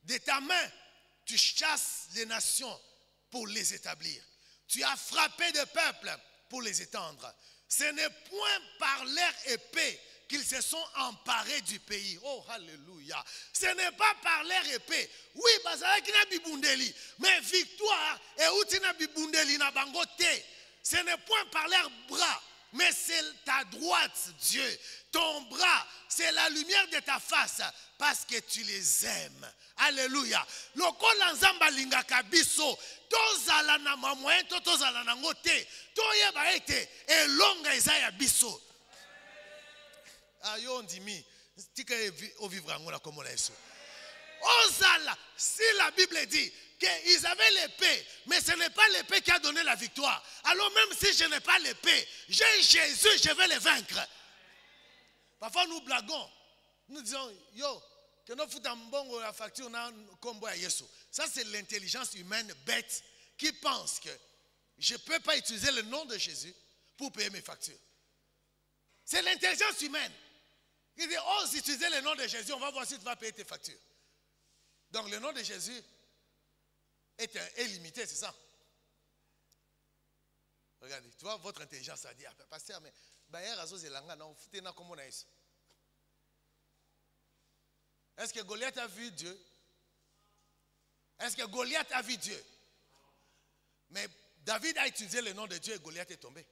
de ta main, tu chasses les nations pour les établir. Tu as frappé des peuples pour les étendre. Ce n'est point par leur épée qu'ils se sont emparés du pays. Oh, alléluia. Ce n'est pas par leur épée. Oui, mais victoire et outina bibundeli na bangote. Ce n'est point par leur bras, mais c'est ta droite, Dieu. Ton bras, c'est la lumière de ta face parce que tu les aimes. Alléluia. Lokola nzamba lingaka biso, tozala na mamoyen, tozala na ngote, toyeba ete elonga ezaya biso. Ayo ndimi, tika o vivre angola comme on a eso. Ozala, si la Bible dit qu'ils avaient l'épée, mais ce n'est pas l'épée qui a donné la victoire. Alors même si je n'ai pas l'épée, j'ai Jésus, je vais les vaincre. Parfois nous blaguons, nous disons, yo, que nous foutons bon la facture, on a un combo à Yesu. Ça c'est l'intelligence humaine bête qui pense que je ne peux pas utiliser le nom de Jésus pour payer mes factures. C'est l'intelligence humaine. Il dit, ose utiliser le nom de Jésus, on va voir si tu vas payer tes factures. Donc le nom de Jésus est limité, c'est ça. Regardez, tu vois, votre intelligence a dit, ah, pasteur, mais est-ce que Goliath a vu Dieu? Est-ce que Goliath a vu Dieu? Mais David a utilisé le nom de Dieu et Goliath est tombé.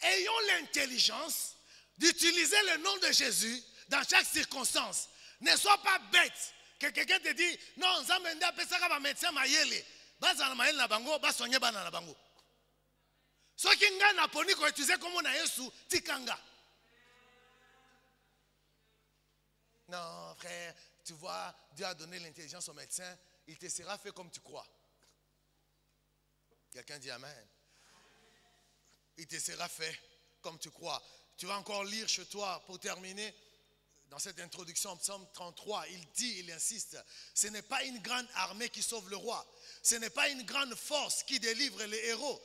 Ayons l'intelligence d'utiliser le nom de Jésus dans chaque circonstance. Ne sois pas bête. Que quelqu'un te dit, non, Zamenda, Pesaka va médecin Mayele. Bazana Mayele na bango, basonye bana na bango. Ce qui nga na poni ko utiliser comme on a Yesu, tikanga. Non, frère, tu vois, Dieu a donné l'intelligence au médecin, il te sera fait comme tu crois. Quelqu'un dit Amen. Il te sera fait comme tu crois. Tu vas encore lire chez toi pour terminer. Dans cette introduction, Psaume 33, il dit, il insiste, ce n'est pas une grande armée qui sauve le roi. Ce n'est pas une grande force qui délivre les héros.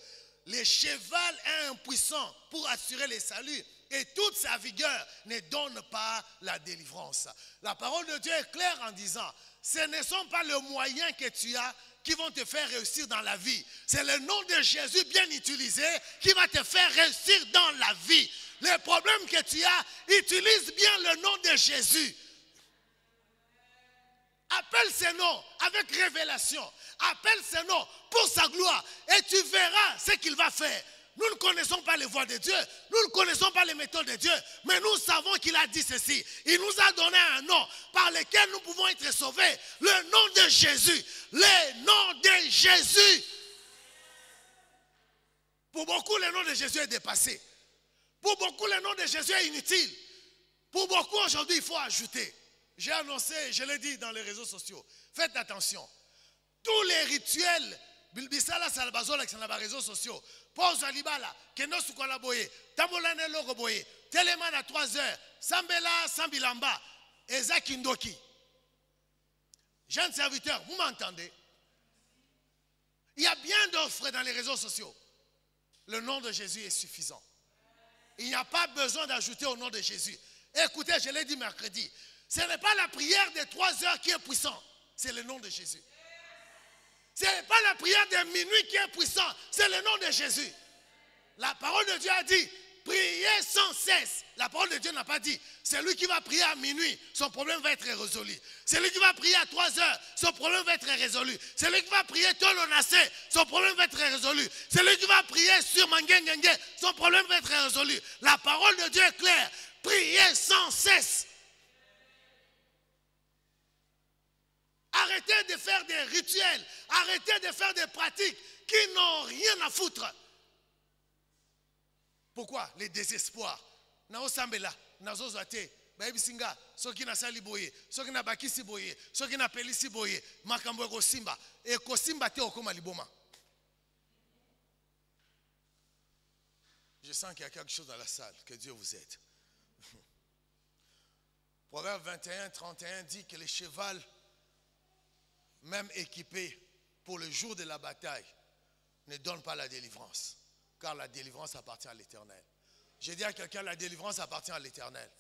Le cheval est impuissant pour assurer le salut et toute sa vigueur ne donne pas la délivrance. La parole de Dieu est claire en disant, ce ne sont pas les moyens que tu as qui vont te faire réussir dans la vie. C'est le nom de Jésus bien utilisé qui va te faire réussir dans la vie. Les problèmes que tu as, utilise bien le nom de Jésus. Appelle ce nom avec révélation. Appelle ce nom pour sa gloire. Et tu verras ce qu'il va faire. Nous ne connaissons pas les voies de Dieu. Nous ne connaissons pas les méthodes de Dieu. Mais nous savons qu'il a dit ceci. Il nous a donné un nom par lequel nous pouvons être sauvés. Le nom de Jésus. Le nom de Jésus. Pour beaucoup, le nom de Jésus est dépassé. Pour beaucoup, le nom de Jésus est inutile. Pour beaucoup, aujourd'hui, il faut ajouter. J'ai annoncé, je l'ai dit dans les réseaux sociaux. Faites attention. Tous les rituels, Bilbisala Salbazola, qui sont dans les réseaux sociaux, pose à Libala, Keno Sukola Boye, Tamolane Logo Boye, Téléman à 3 heures, Sambela, Sambilamba, Eza Kindoki. Jeunes serviteurs, vous m'entendez? Il y a bien d'offres dans les réseaux sociaux. Le nom de Jésus est suffisant. Il n'y a pas besoin d'ajouter au nom de Jésus. Écoutez, je l'ai dit mercredi. Ce n'est pas la prière de 3 heures qui est puissante. C'est le nom de Jésus. Ce n'est pas la prière de minuit qui est puissante. C'est le nom de Jésus. La parole de Dieu a dit, priez sans cesse. La parole de Dieu n'a pas dit, celui qui va prier à minuit, son problème va être résolu. Celui qui va prier à 3 heures, son problème va être résolu. Celui qui va prier tôt le nassé, son problème va être résolu. Celui qui va prier sur Mangengenge, son problème va être résolu. La parole de Dieu est claire. Priez sans cesse. Arrêtez de faire des rituels. Arrêtez de faire des pratiques qui n'ont rien à foutre. Pourquoi? Les désespoirs. Nao sambela, nazo zoate, baebi singa, soki na sali boye, soki na bakisi boye, soki na pelisi boye, makambo eko simba, eko simba te okoma liboma. Je sens qu'il y a quelque chose dans la salle, que Dieu vous aide. Proverbe 21, 31 dit que les chevals, même équipés pour le jour de la bataille, ne donnent pas la délivrance. Car la délivrance appartient à l'Éternel. J'ai dit à quelqu'un, la délivrance appartient à l'Éternel.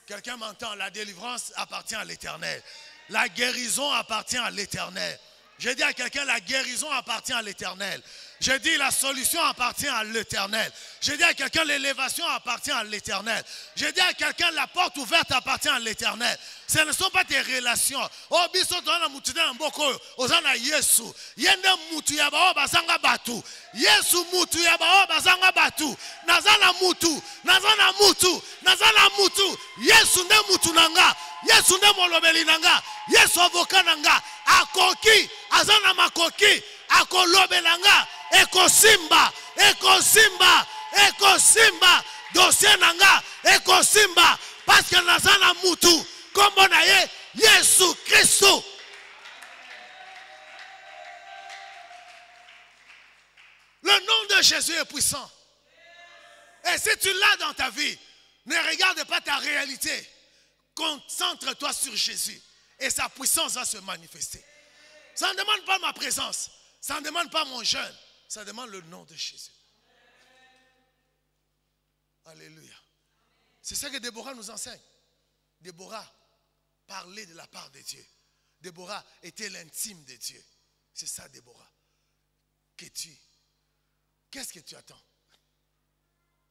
Quelqu'un m'entend, la délivrance appartient à l'Éternel. La guérison appartient à l'Éternel. J'ai dit à quelqu'un, la guérison appartient à l'Éternel. J'ai dit, la solution appartient à l'Éternel. J'ai dit à quelqu'un, l'élévation appartient à l'Éternel. J'ai dit à quelqu'un, la porte ouverte appartient à l'Éternel. Ce ne sont pas des relations. Oh, biso tona mutida mboko, ozana Yesu. Yende mutu ya bao bazanga batu. Yesu mutu ya bao bazanga batu. Nazana mutu, nazana mutu, nazana mutu. Yesu ne mutu nanga. Yesu ne molobeli nanga. Yesu avoka nanga. Akoki, azana makoki. Akolobelanga. Eko simba, eko simba, eko simba. Dossier nanga, eko simba. Parce que nazana mutu. Comme on a eu Jésus Christ. Le nom de Jésus est puissant. Et si tu l'as dans ta vie, ne regarde pas ta réalité. Concentre-toi sur Jésus. Et sa puissance va se manifester. Ça ne demande pas ma présence. Ça ne demande pas mon jeûne. Ça demande le nom de Jésus. Alléluia. C'est ça que Déborah nous enseigne. Déborah parlait de la part de Dieu. Déborah était l'intime de Dieu. C'est ça, Déborah. Qu'est-ce que tu attends?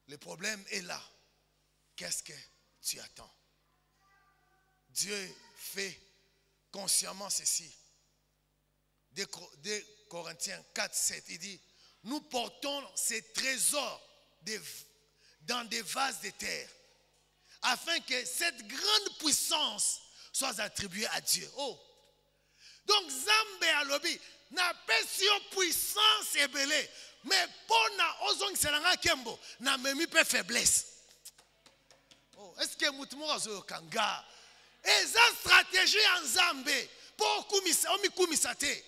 Le problème est là. Qu'est-ce que tu attends? Dieu fait consciemment ceci. 2 Corinthiens 4, 7, il dit, nous portons ces trésors dans des vases de terre, afin que cette grande puissance soit attribuée à Dieu. Oh. Donc, Zambe alobi, n'a pas si puissance et belé, mais pour na ozong selanga kembo, n'a même pas faiblesse. Oh, est-ce que moutumo azo kanga? Et sa stratégie en Zambé, pour kumisate.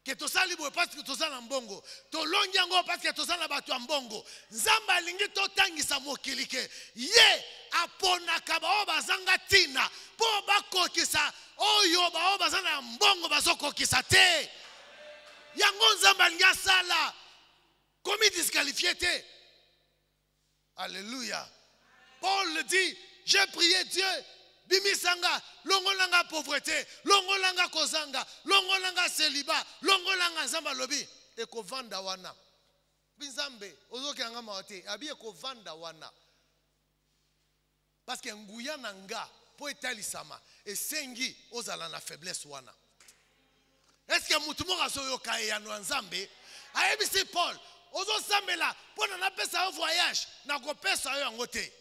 Que to sali bo parce que to sala mbongo to longiango parce que to sala batu mbongo nzamba lingi to tangisa mokili ke ye apona kabao bazanga tina po bakokisa oyo bao bazana mbongo bazokokisa te yango nzamba lingi sala komi disqualifié te. Alléluia. Paul dit, j'ai prié Dieu bimisanga, longolanga pauvreté, longolanga kozanga, longolanga célibat, longolanga zamba lobi, eko vanda wana. Binzambe, ozoke anga maote, abi eko vanda wana. Parce que nguya nanga, po etalisama, et sengi, ozala na faiblesse wana. Est-ce que moutumo rasoyo kaye ya nzambe? Aebisi Paul, ozo sambela, po na pesa yo voyage, na ko pesa yo angote.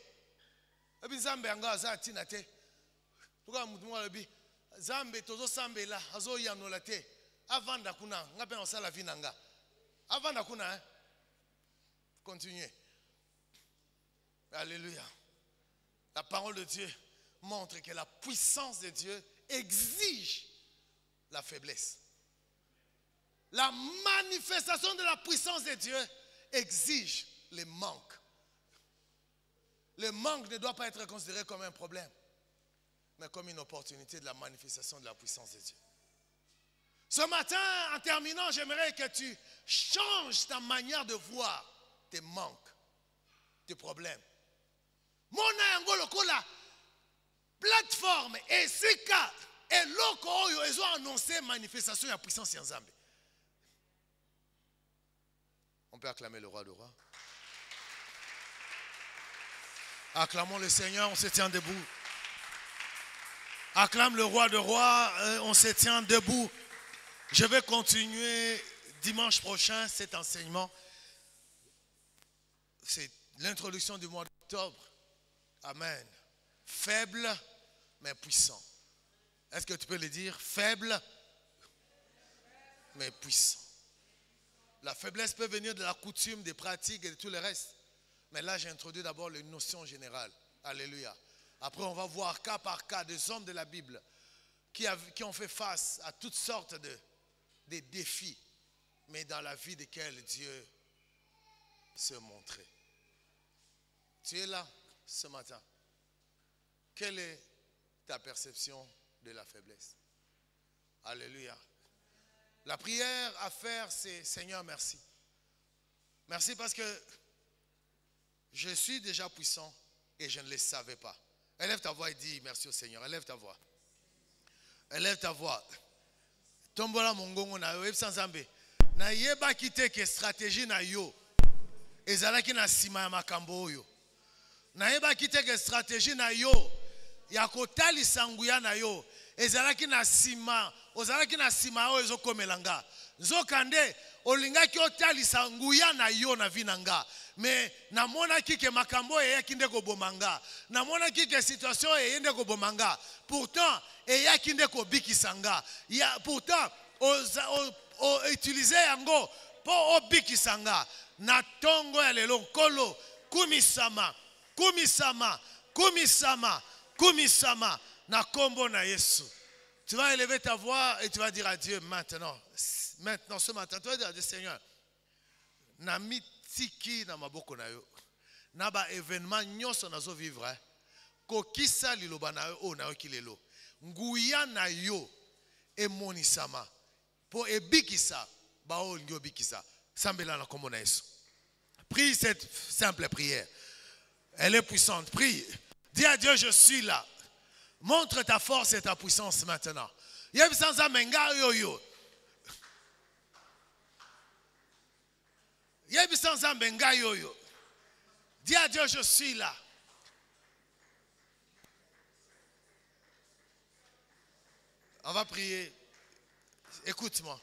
Ebi nzambe anga azati na te. Tuka mutumo alobi Zambe tozo sambela azo yanola te avanda kuna ngape on sala vinanga avanda kuna hein? Continuez. Alléluia. La parole de Dieu montre que la puissance de Dieu exige la faiblesse. La manifestation de la puissance de Dieu exige le manque. Le manque ne doit pas être considéré comme un problème, mais comme une opportunité de la manifestation de la puissance de Dieu. Ce matin, en terminant, j'aimerais que tu changes ta manière de voir tes manques, tes problèmes. Mon la plateforme et Sika et loko ils ont annoncé manifestation de la puissance en Zambie. On peut acclamer le roi de roi. Acclamons le Seigneur, on se tient debout. Acclame le roi de roi, on se tient debout. Je vais continuer dimanche prochain cet enseignement. C'est l'introduction du mois d'octobre. Amen. Faible, mais puissant. Est-ce que tu peux le dire? Faible, mais puissant. La faiblesse peut venir de la coutume, des pratiques et de tout le reste. Mais là, j'ai introduit d'abord les notions générales. Alléluia. Après, on va voir cas par cas des hommes de la Bible qui ont fait face à toutes sortes de défis, mais dans la vie desquels Dieu se montrait. Tu es là ce matin. Quelle est ta perception de la faiblesse? Alléluia. La prière à faire, c'est Seigneur, merci. Merci parce que je suis déjà puissant et je ne le savais pas. Élève ta voix et dis merci au Seigneur. Élève ta voix. Élève ta voix. Tombola mongongo na yo sans zambe. Na yeba kite ke stratégie na yo. Ezalaki na sima ya makambo oyo. Na yeba kite ke stratégie na yo ya kotalisa nguya na yo. Ezalaki na sima, ozalaki na sima oyo ezokomelanga. Nzokande olingaki otalisa nguya na yo na vinanga. Mais namona ki ke makambo eyaki nde kobomanga. Namona ki ke situation eyende kobomanga. Pourtant eyaki nde kobikisanga. Pourtant utiliser yango po obikisanga. Na tongo ya lelo nkolo kumisama, kumisama, kumisama, kumisama na kombo na Yesu. Tu vas élever ta voix et tu vas dire à Dieu maintenant. Maintenant ce matin, tu vas dire à Dieu, Seigneur, na mitiki na maboko na yo. Na ba événement nyonso nazo vivre. Kokisa liloba na yo o na yo kilelo. Nguya na yo emonisama. Po ebikisa ba o ngyo bikisa. Sambela na kombo na Yesu. Prie cette simple prière. Elle est puissante. Prie. Dis à Dieu, je suis là. Montre ta force et ta puissance maintenant. Yeb sanza menga yo yo. Yeb sanza menga yo yo. Dis à Dieu, je suis là. On va prier. Écoute-moi.